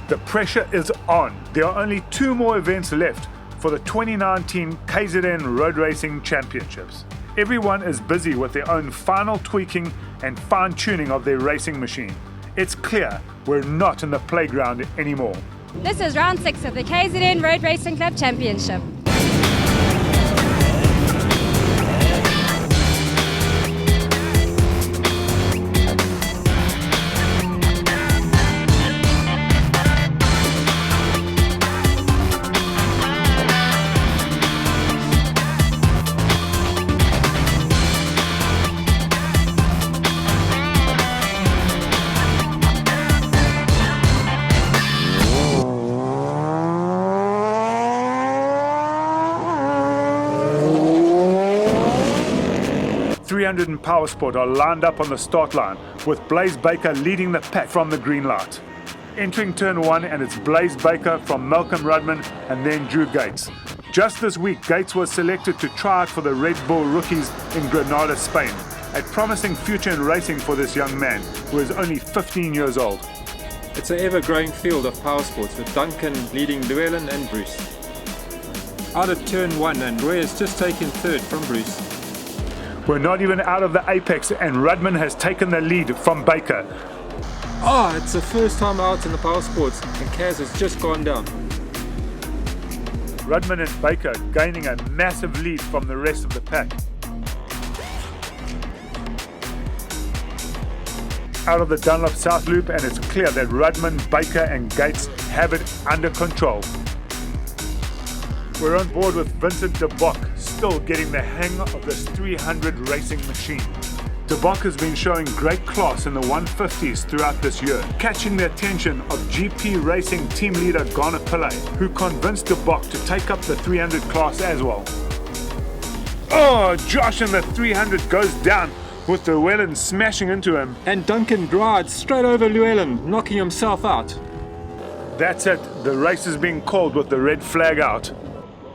The pressure is on. There are only 2 more events left for the 2019 KZN Road Racing Championships. Everyone is busy with their own final tweaking and fine-tuning of their racing machine. It's clear we're not in the playground anymore. This is round 6 of the KZN Road Racing Club Championship. And Powersport are lined up on the start line, with Blaze Baker leading the pack from the green light. Entering turn 1, and it's Blaze Baker from Malcolm Rudman and then Drew Gates. Just this week, Gates was selected to try out for the Red Bull Rookies in Granada, Spain. A promising future in racing for this young man, who is only 15 years old. It's an ever-growing field of powersports, with Duncan leading Llewellyn and Bruce. Out of turn 1, and Roy has just taken third from Bruce. We're not even out of the apex, and Rudman has taken the lead from Baker. It's the first time out in the powersports, and Kaz has just gone down. Rudman and Baker gaining a massive lead from the rest of the pack. Out of the Dunlop South Loop, and it's clear that Rudman, Baker and Gates have it under control. We're on board with Vincent de Bock, still getting the hang of this 300 racing machine. De Bock has been showing great class in the 150s throughout this year, catching the attention of GP Racing team leader Garner Pillay, who convinced de Bock to take up the 300 class as well. Josh in the 300 goes down, with Llewellyn smashing into him. And Duncan glides straight over Llewellyn, knocking himself out. That's it, the race is being called with the red flag out.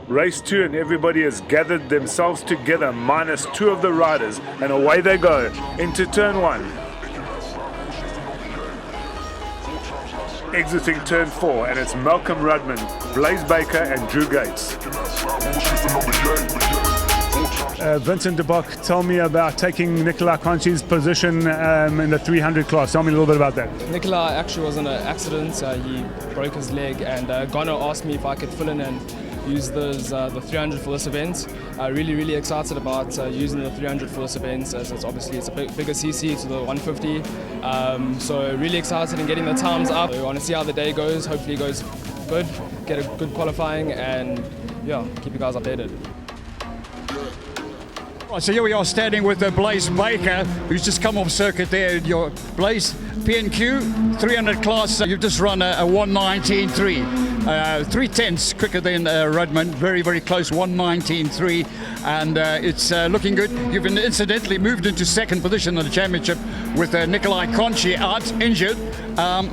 Race 2, and everybody has gathered themselves together, minus 2 of the riders, and away they go into turn 1. Exiting turn 4, and it's Malcolm Rudman, Blaze Baker and Drew Gates. Vincent de Bock, tell me about taking Nikolai Conchi's position in the 300 class. Tell me a little bit about that. Nikolai actually was in an accident. He broke his leg, and Gono asked me if I could fill in and use the 300 for this event. Really excited about using the 300 for this event, as it's a bigger CC to the 150. So really excited in getting the times up. I want to see how the day goes. Hopefully it goes good, get a good qualifying, and keep you guys updated. Right, so here we are standing with Blaze Baker, who's just come off circuit there. Your Blaze P&Q 300 class, you've just run a 1:19.3, 3/10 quicker than Rudman, very close, 1:19.3, and it's looking good. You've incidentally moved into second position in the championship with Nikolai Conchi out injured,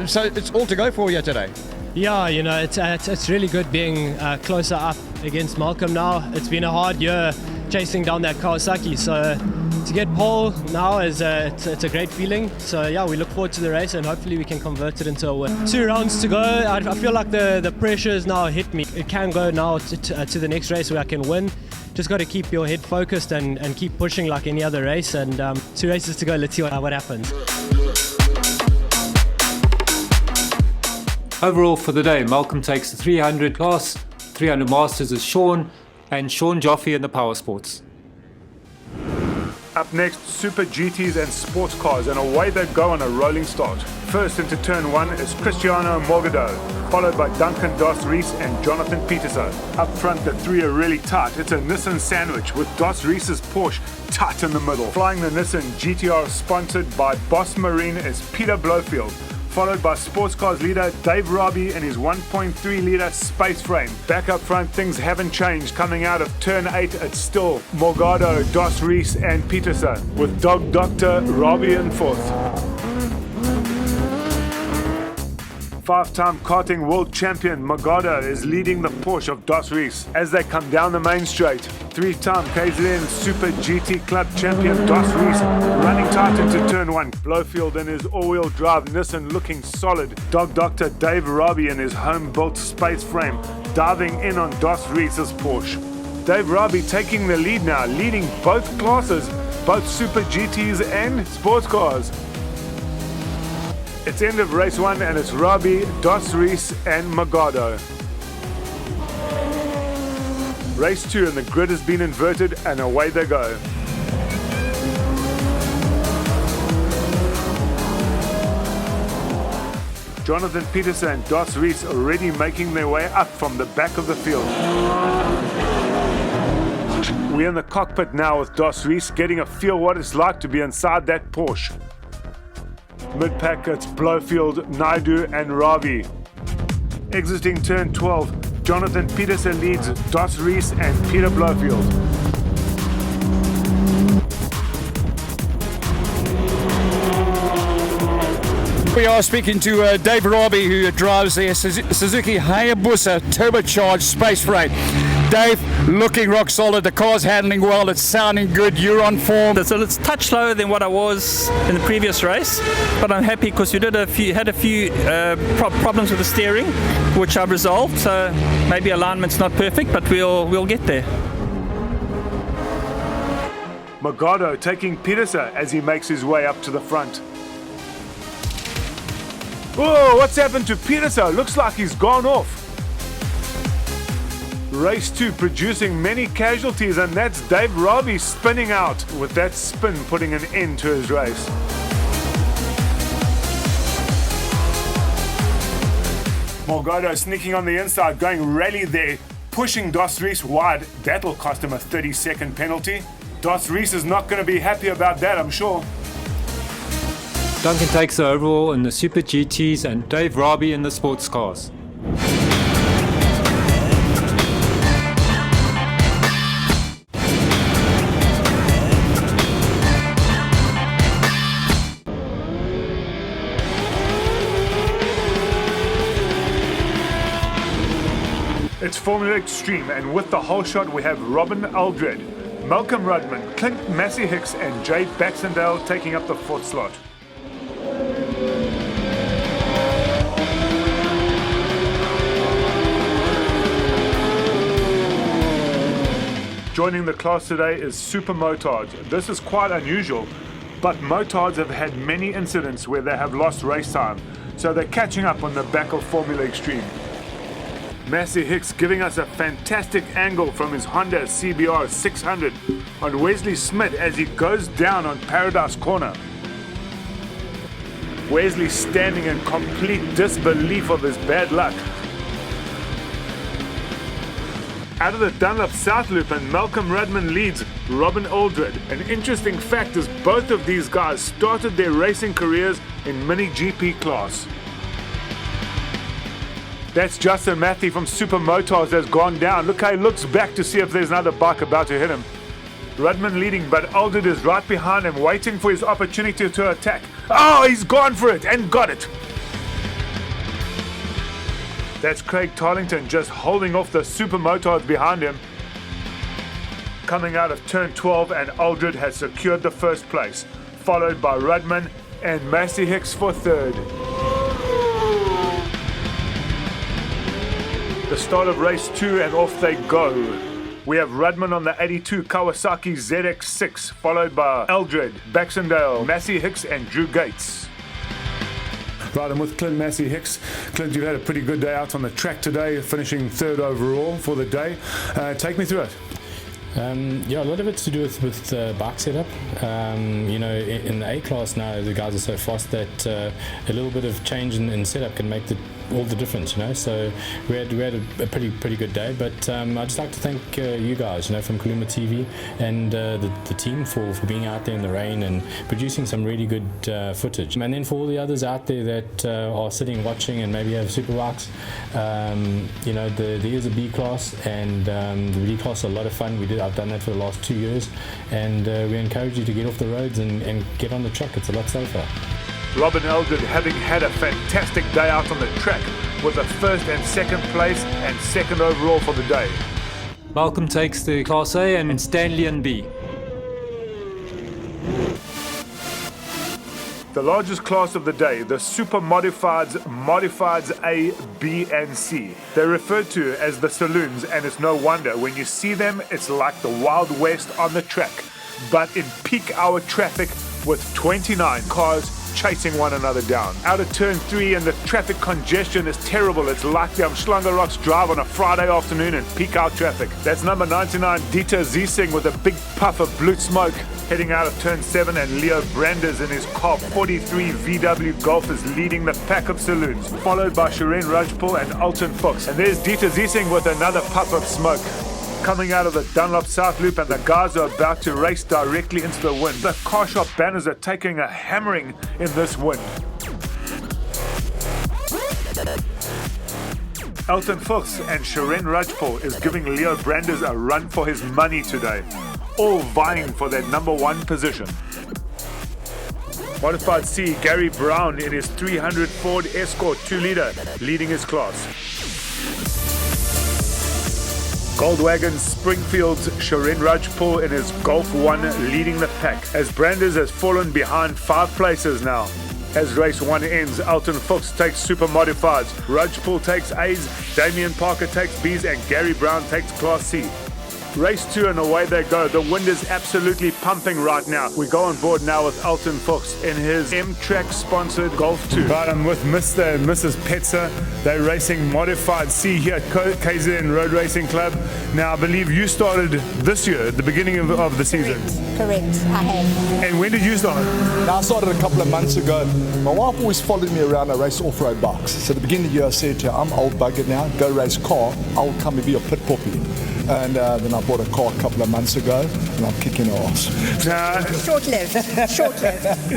so it's all to go for you today. Yeah, it's really good being closer up against Malcolm now. It's been a hard year chasing down that Kawasaki, so to get pole now it's a great feeling. So we look forward to the race, and hopefully we can convert it into a win. 2 rounds to go. I feel like the pressure has now hit me. It can go now to the next race where I can win. Just got to keep your head focused and keep pushing like any other race, and 2 races to go. Let's see what happens. Overall for the day, Malcolm takes the 300 class, 300 Masters is Sean, and Sean Joffe in the power sports. Up next, Super GTs and sports cars, and away they go on a rolling start. First into turn 1 is Cristiano Morgado, followed by Duncan Dos Reis and Jonathan Peterson. Up front, the 3 are really tight. It's a Nissan sandwich with Dos Reis's Porsche tight in the middle. Flying the Nissan GTR sponsored by Boss Marine is Peter Blofield, followed by sports cars leader Dave Robbie and his 1.3 litre space frame. Back up front, things haven't changed. Coming out of turn 8, it's still Morgado, Dos Reis and Peterson, with Dog Doctor Robbie in 4th. Five-time karting world champion Magado is leading the Porsche of Das Rees as they come down the main straight. Three-time KZN Super GT Club champion Das Rees running tight into turn 1. Blowfield in his all-wheel drive Nissan looking solid. Dog Doctor Dave Robbie in his home-built space frame diving in on Das Rees' Porsche. Dave Robbie taking the lead now, leading both classes, both Super GTs and sports cars. It's end of race 1 and it's Robbie, Das Rees and Magado. Race 2 and the grid has been inverted and away they go. Jonathan Peterson and Das Rees already making their way up from the back of the field. We're in the cockpit now with Das Rees getting a feel what it's like to be inside that Porsche. Mid-pack, it's Blowfield, Naidu and Ravi. Exiting turn 12, Jonathan Peterson leads Das Rees and Peter Blowfield. We are speaking to Dave Robbie, who drives the Suzuki Hayabusa turbocharged space freight. Dave, looking rock solid, the car's handling well, it's sounding good, you're on form. So it's a touch slower than what I was in the previous race, but I'm happy because we had a few problems with the steering, which I've resolved, so maybe alignment's not perfect, but we'll get there. Magado taking Peterson as he makes his way up to the front. Oh, what's happened to Peterson? Looks like he's gone off. Race 2 producing many casualties, and that's Dave Robbie spinning out, with that spin putting an end to his race. Morgado sneaking on the inside, going rally there, pushing Das Rees wide. That'll cost him a 30-second penalty. Das Rees is not going to be happy about that, I'm sure. Duncan takes the overall in the Super GTs and Dave Robbie in the sports cars. It's Formula Extreme, and with the whole shot we have Robin Aldred, Malcolm Rudman, Clint Massey Hicks and Jade Baxendale taking up the 4th slot. Joining the class today is Super Motards. This is quite unusual, but Motards have had many incidents where they have lost race time, so they're catching up on the back of Formula Extreme. Massey Hicks giving us a fantastic angle from his Honda CBR 600 on Wesley Smith as he goes down on Paradise Corner. Wesley standing in complete disbelief of his bad luck. Out of the Dunlop South Loop, and Malcolm Rudman leads Robin Aldred. An interesting fact is both of these guys started their racing careers in Mini GP class. That's Justin Matthew from Super Motors that's gone down. Look how he looks back to see if there's another bike about to hit him. Rudman leading, but Aldred is right behind him, waiting for his opportunity to attack. Oh, he's gone for it and got it. That's Craig Tarlington just holding off the Super Motards behind him. Coming out of turn 12, and Aldred has secured the 1st place, followed by Rudman and Massey Hicks for 3rd. The start of race 2 and off they go. We have Rudman on the 82 Kawasaki ZX6, followed by Aldred, Baxendale, Massey Hicks and Drew Gates. Right, I'm with Clint Massey Hicks. Clint, you've had a pretty good day out on the track today, finishing 3rd overall for the day. Take me through it. Yeah, a lot of it's to do with bike setup. You know, in the A class now, the guys are so fast that a little bit of change in setup can make all the difference. You know, so we had a pretty good day. But I'd just like to thank you guys, you know, from Kaluma TV and the team for being out there in the rain and producing some really good footage. And then for all the others out there that are sitting watching and maybe have super bikes, you know, there is a B class, and the B class is a lot of fun. I've done that for the last 2 years, and we encourage you to get off the roads and get on the track. It's a lot safer. Robin Eldred having had a fantastic day out on the track with a first and second place and second overall for the day. Malcolm takes the Class A and Stanley in B. The largest class of the day, the Super Modifieds, Modifieds A, B and C. They're referred to as the saloons, and it's no wonder. When you see them, it's like the Wild West on the track, but in peak hour traffic with 29 cars chasing one another down. Out of turn 3 and the traffic congestion is terrible. It's like the Umschlangerrocks drive on a Friday afternoon in peak hour traffic. That's number 99, Dieter Ziesing, with a big puff of blue smoke heading out of turn 7, and Leo Branders in his car 43 VW Golf is leading the pack of saloons, followed by Shireen Rajpal and Alton Fuchs. And there's Dieter Ziesing with another puff of smoke coming out of the Dunlop South Loop, and the guys are about to race directly into the wind. The Carshop banners are taking a hammering in this wind. Alton Fuchs and Shireen Rajpal is giving Leo Branders a run for his money today, all vying for that number 1 position. Modified C, Gary Brown in his 300 Ford Escort 2-litre leading his class. Goldwagon Springfield's Shireen Rajpal in his Golf 1 leading the pack, as Branders has fallen behind 5 places now. As race 1 ends, Alton Fuchs takes Super Modifieds, Rajpal takes A's, Damien Parker takes B's, and Gary Brown takes Class C. Race 2 and away they go. The wind is absolutely pumping right now. We go on board now with Alton Fuchs in his M-Track sponsored Golf 2. Right, I'm with Mr. and Mrs. Petzer. They're racing Modified C here at KZN Road Racing Club. Now, I believe you started this year, at the beginning of the season. Correct, I have. And when did you start? Now, I started a couple of months ago. My wife always followed me around. I race off-road bikes. So at the beginning of the year, I said to her, I'm old bugger now, go race car. I'll come and be your pit puppy. And then I bought a car a couple of months ago, and I'm kicking ass. Now, Short-lived.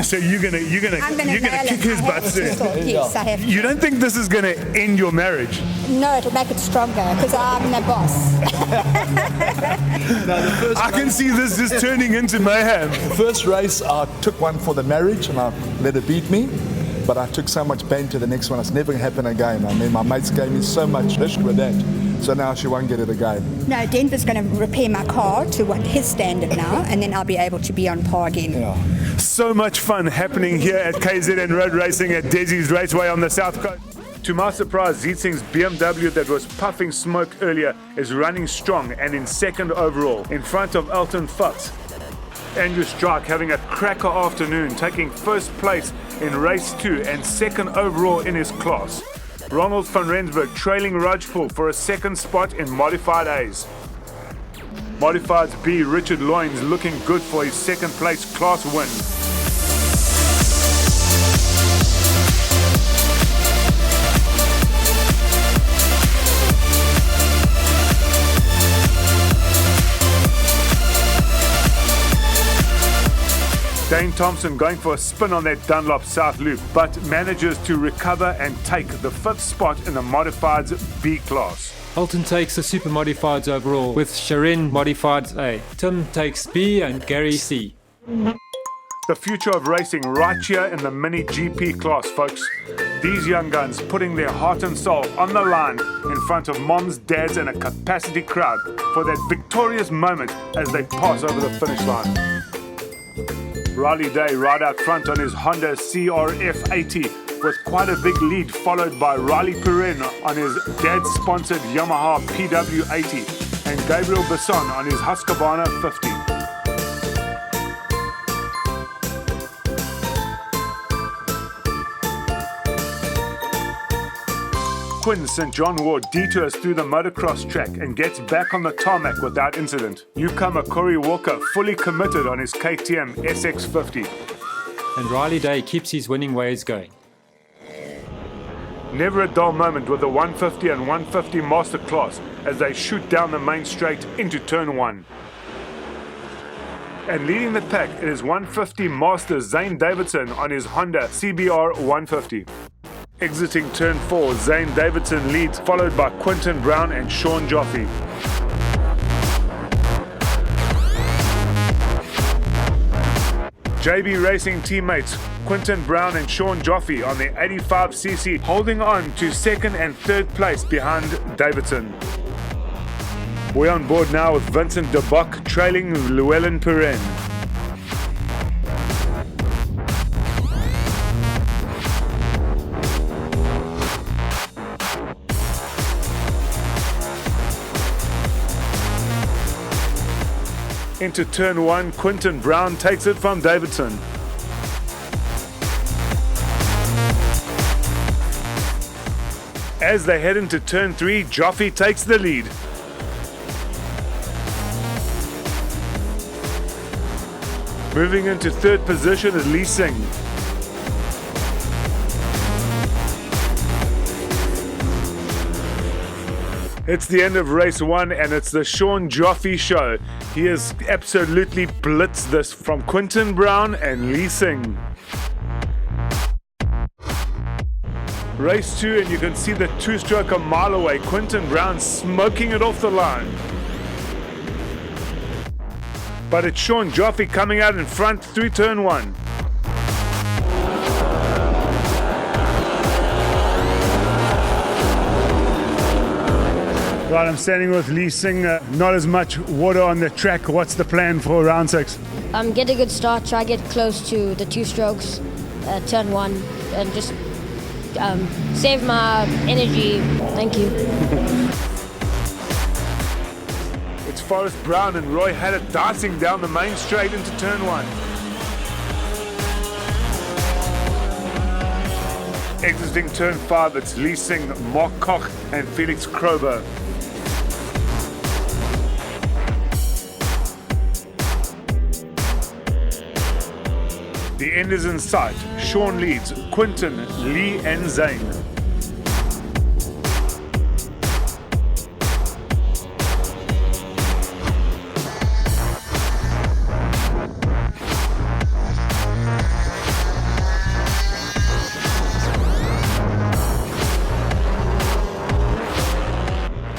so you're gonna kick his butt soon. Yes, I have. You don't think this is gonna end your marriage? No, it'll make it stronger because I'm the boss. I can see this just turning into mayhem. The first race, I took one for the marriage, and I let her beat me. But I took so much pain to the next one, it's never going to happen again. I mean, my mates gave me so much dish with that, so now she won't get it again. No, Denver's going to repair my car to what his standard now, and then I'll be able to be on par again. Yeah. So much fun happening here at KZN Road Racing at Dezzi Raceway on the South Coast. To my surprise, Zietsing's BMW that was puffing smoke earlier is running strong and in second overall, in front of Alton Fuchs. Andrew Strike having a cracker afternoon, taking first place in race 2 and second overall in his class. Ronald van Rensburg trailing Rajpal for a second spot in Modified A's. Modifieds B, Richard Loynes looking good for his second place class win. Dane Thompson going for a spin on that Dunlop South Loop, but manages to recover and take the 5th spot in the Modifieds B class. Alton takes the Super Modifieds overall, with Shireen Modifieds A. Tim takes B and Gary C. The future of racing right here in the Mini GP class, folks. These young guns putting their heart and soul on the line in front of moms, dads and a capacity crowd for that victorious moment as they pass over the finish line. Riley Day right out front on his Honda CRF 80 with quite a big lead, followed by Riley Perrin on his dad-sponsored Yamaha PW80 and Gabriel Besson on his Husqvarna 50. Quinn St. John Ward detours through the motocross track and gets back on the tarmac without incident. Newcomer Corey Walker fully committed on his KTM SX50. And Riley Day keeps his winning ways going. Never a dull moment with the 150 and 150 Masterclass as they shoot down the main straight into turn 1. And leading the pack, it is 150 Master Zane Davidson on his Honda CBR 150. Exiting turn 4, Zane Davidson leads, followed by Quinton Brown and Sean Joffe. JB Racing teammates Quinton Brown and Sean Joffe on the 85cc, holding on to second and third place behind Davidson. We're on board now with Vincent de Bock trailing Llewellyn Perrin. Into turn 1, Quinton Brown takes it from Davidson. As they head into turn 3, Joffe takes the lead. Moving into third position is Lee Singh. It's the end of race 1 and it's the Sean Joffe show. He has absolutely blitzed this from Quinton Brown and Lee Singh. Race 2 and you can see the two-stroke a mile away. Quinton Brown smoking it off the line. But it's Sean Joffe coming out in front through turn 1. Right, I'm standing with Lee Singh. Not as much water on the track. What's the plan for round 6? Get a good start, try get close to the two strokes, turn 1, and just save my energy. Thank you. It's Forrest Brown and Roy Haddett dicing down the main straight into turn 1. Exiting turn 5, it's Lee Singh, Mark Koch and Felix Krober. The end is in sight. Sean leads, Quinton, Lee and Zane.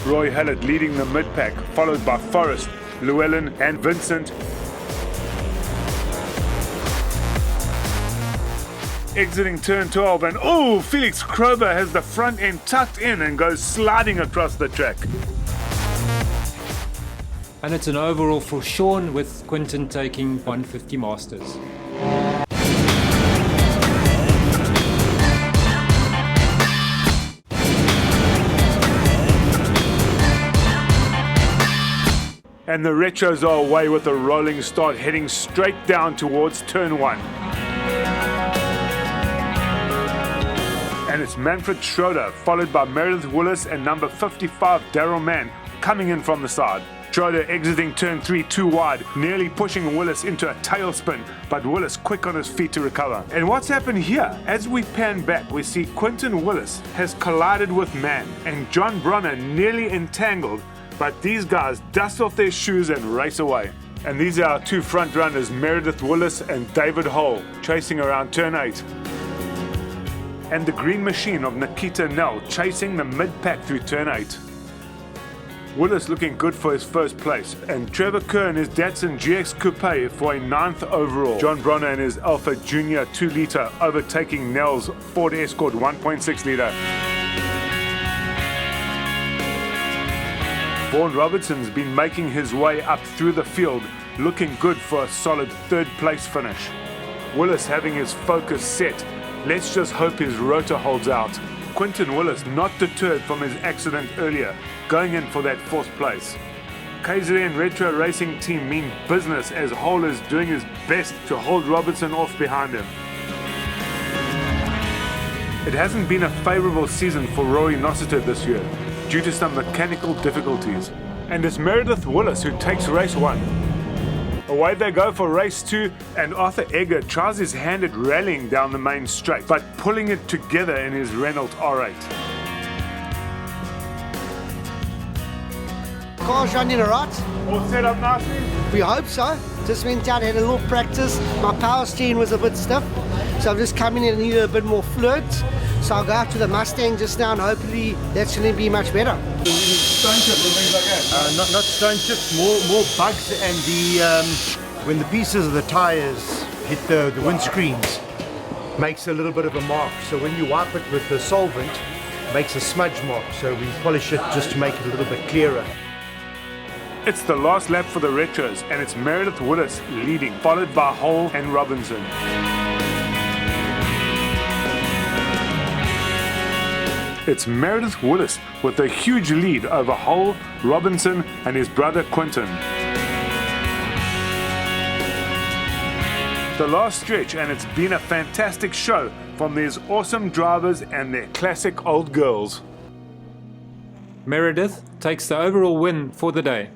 Roy Hallett leading the mid-pack, followed by Forrest, Llewellyn and Vincent. Exiting turn 12 and Felix Krober has the front end tucked in and goes sliding across the track. And it's an overall for Sean with Quinton taking 150 Masters. And the Retros are away with a rolling start, heading straight down towards turn 1. And it's Manfred Schroeder, followed by Meredith Willis and number 55, Daryl Mann, coming in from the side. Schroeder exiting turn 3 too wide, nearly pushing Willis into a tailspin, but Willis quick on his feet to recover. And what's happened here? As we pan back, we see Quinton Willis has collided with Mann, and John Bronner nearly entangled, but these guys dust off their shoes and race away. And these are our two front runners, Meredith Willis and David Hull, chasing around turn 8. And the green machine of Nikita Nell chasing the mid-pack through turn 8. Willis looking good for his first place, and Trevor Kerr in his Datsun GX Coupe for a 9th overall. John Bronner in his Alpha Junior 2-litre overtaking Nell's Ford Escort 1.6-litre. Vaughan Robertson's been making his way up through the field, looking good for a solid 3rd place finish. Willis having his focus set. Let's just hope his rotor holds out. Quinton Willis not deterred from his accident earlier, going in for that 4th place. KZN Retro Racing Team mean business as Hole is doing his best to hold Robertson off behind him. It hasn't been a favourable season for Rory Nossiter this year, due to some mechanical difficulties. And it's Meredith Willis who takes race 1. Away they go for race 2, and Arthur Egger tries his hand at rallying down the main straight, but pulling it together in his Renault R8. Car's running alright. All set up nicely? We hope so. Just went out, had a little practice. My power steering was a bit stiff, so I'm just coming in and need a bit more fluid. So I'll go out to the Mustang just now and hopefully that's going to be much better. Stone chips and things like that? Not stone chips, more bugs and when the pieces of the tyres hit the windscreens, makes a little bit of a mark. So when you wipe it with the solvent, makes a smudge mark. So we polish it just to make it a little bit clearer. It's the last lap for the Retros, and it's Meredith Willis leading, followed by Hole and Robinson. It's Meredith Willis with a huge lead over Hole, Robinson and his brother Quinton. The last stretch, and it's been a fantastic show from these awesome drivers and their classic old girls. Meredith takes the overall win for the day.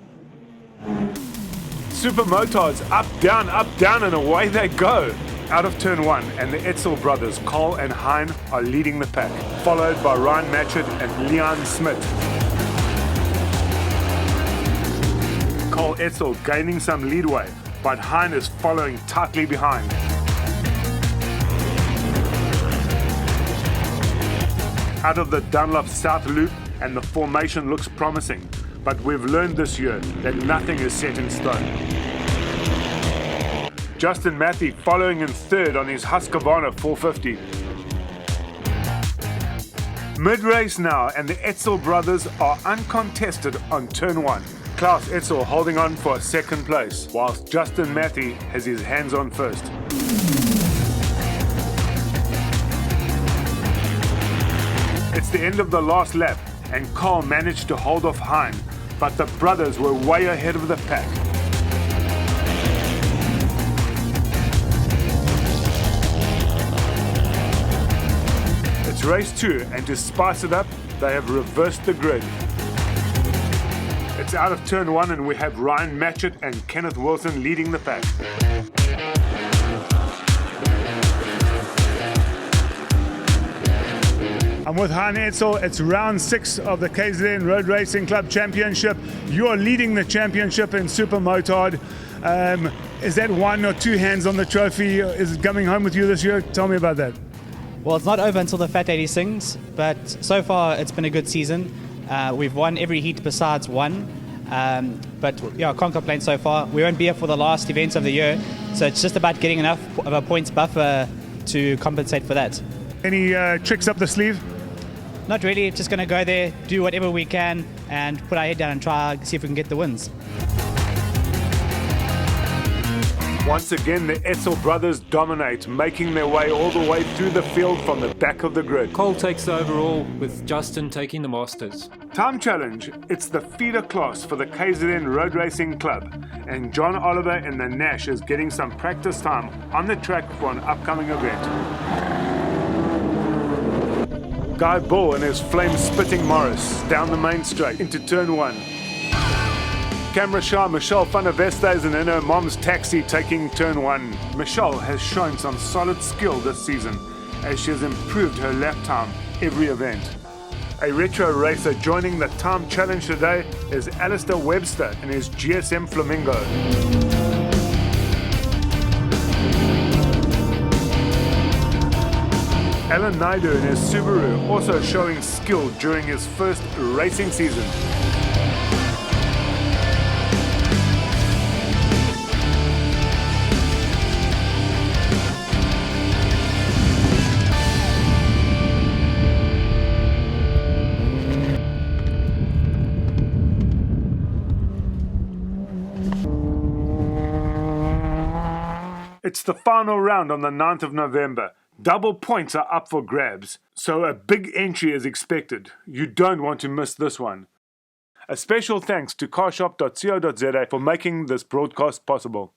Super Motards up, down, and away they go. Out of turn 1, and the Etzel brothers, Cole and Hein, are leading the pack, followed by Ryan Matchett and Leon Smith. Cole Etzel gaining some leadway, but Hein is following tightly behind. Out of the Dunlop South Loop, and the formation looks promising, but we've learned this year that nothing is set in stone. Justin Matthew following in third on his Husqvarna 450. Mid-race now, and the Etzel brothers are uncontested on turn 1. Klaus Etzel holding on for a second place, whilst Justin Matthew has his hands on first. It's the end of the last lap, and Cole managed to hold off Hein, but the brothers were way ahead of the pack. It's race 2, and to spice it up, they have reversed the grid. It's out of turn 1, and we have Ryan Matchett and Kenneth Wilson leading the pack. I'm with Hein Etzel. It's round 6 of the KZN Road Racing Club Championship. You're leading the championship in Super Motard. Is that 1 or 2 hands on the trophy? Is it coming home with you this year? Tell me about that. Well, it's not over until the Fat 80 sings, but so far it's been a good season. We've won every heat besides one, but yeah, can't complain so far. We won't be here for the last events of the year, so it's just about getting enough of a points buffer to compensate for that. Any tricks up the sleeve? Not really, just going to go there, do whatever we can, and put our head down and try see if we can get the wins. Once again, the Etzel brothers dominate, making their way all the way through the field from the back of the grid. Cole takes the overall, with Justin taking the Masters. Time challenge. It's the feeder class for the KZN Road Racing Club, and John Oliver in the Nash is getting some practice time on the track for an upcoming event. Guy Bull and his flame-spitting Morris down the main straight into turn 1. Camera shy Michelle van der Veste is in her mom's taxi taking turn 1. Michelle has shown some solid skill this season as she has improved her lap time every event. A retro racer joining the time challenge today is Alistair Webster in his GSM Flamingo. Alan Naidu in his Subaru also showing skill during his first racing season. It's the final round on the 9th of November. Double points are up for grabs, so a big entry is expected. You don't want to miss this one. A special thanks to Carshop.co.za for making this broadcast possible.